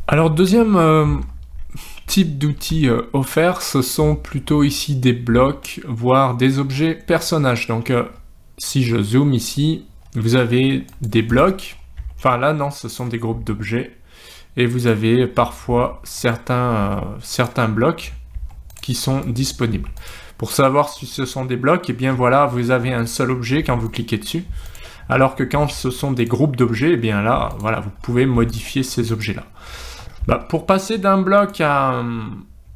Alors, deuxième type d'outils offerts, ce sont plutôt ici des blocs, voire des objets personnages. Donc, si je zoome ici, vous avez des blocs. Enfin, là, non, ce sont des groupes d'objets. Et vous avez parfois certains blocs qui sont disponibles. Pour savoir si ce sont des blocs, et bien voilà, vous avez un seul objet quand vous cliquez dessus. Alors que quand ce sont des groupes d'objets, et bien là, voilà, vous pouvez modifier ces objets-là. Pour passer d'un bloc à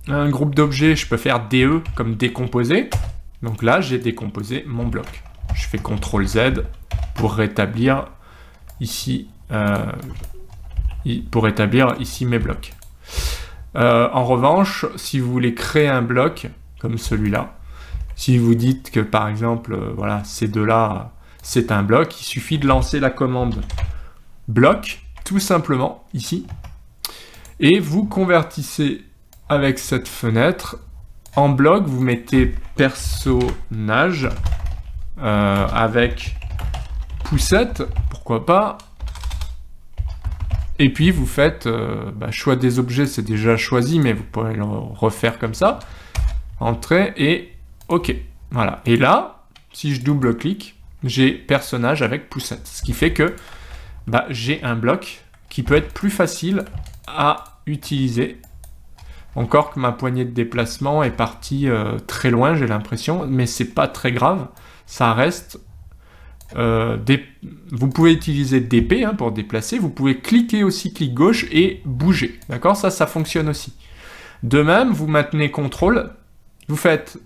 un groupe d'objets, je peux faire DE comme décomposer. Donc là, j'ai décomposé mon bloc. Je fais CTRL Z pour rétablir ici, mes blocs. En revanche, si vous voulez créer un bloc comme celui-là, si vous dites que par exemple, voilà, ces deux-là, c'est un bloc, il suffit de lancer la commande bloc, tout simplement, ici, et vous convertissez avec cette fenêtre en bloc, vous mettez personnage avec poussette, pourquoi pas, et puis vous faites choix des objets, c'est déjà choisi, mais vous pourrez le refaire comme ça, entrée et OK. Voilà, et là, si je double-clique, j'ai personnage avec poussette, ce qui fait que j'ai un bloc qui peut être plus facile à utiliser. Encore que ma poignée de déplacement est partie très loin, j'ai l'impression, mais c'est pas très grave, ça reste. Vous pouvez utiliser DP pour déplacer, vous pouvez cliquer aussi, clic gauche et bouger, d'accord, ça fonctionne aussi. De même, vous maintenez CTRL, vous faites.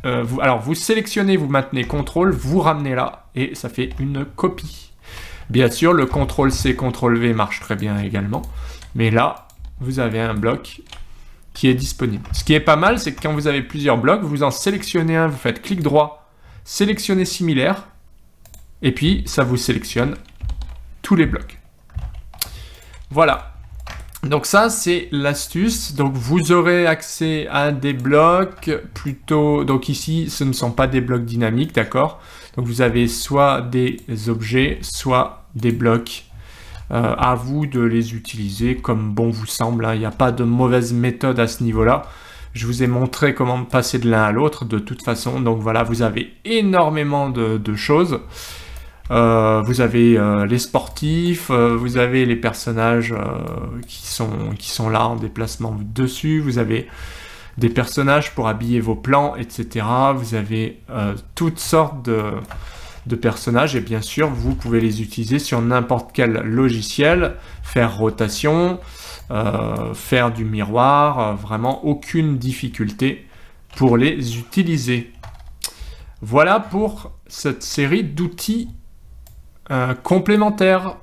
Vous sélectionnez, vous maintenez CTRL, vous ramenez là, et ça fait une copie. Bien sûr, le CTRL-C, CTRL-V marche très bien également, mais là, vous avez un bloc qui est disponible. Ce qui est pas mal, c'est que quand vous avez plusieurs blocs, vous en sélectionnez un, vous faites clic droit, sélectionnez similaire, et puis ça vous sélectionne tous les blocs. Voilà. Donc ça, c'est l'astuce. Donc vous aurez accès à des blocs plutôt... Donc ici, ce ne sont pas des blocs dynamiques, d'accord? Donc vous avez soit des objets, soit des blocs. À vous de les utiliser comme bon vous semble. Il n'y a pas de mauvaise méthode à ce niveau-là. Je vous ai montré comment passer de l'un à l'autre de toute façon. Donc voilà, vous avez énormément de choses. Vous avez les sportifs, vous avez les personnages qui sont là en déplacement dessus, vous avez des personnages pour habiller vos plans, etc. Vous avez toutes sortes de personnages et bien sûr, vous pouvez les utiliser sur n'importe quel logiciel, faire rotation, faire du miroir, vraiment aucune difficulté pour les utiliser. Voilà pour cette série d'outils complémentaires.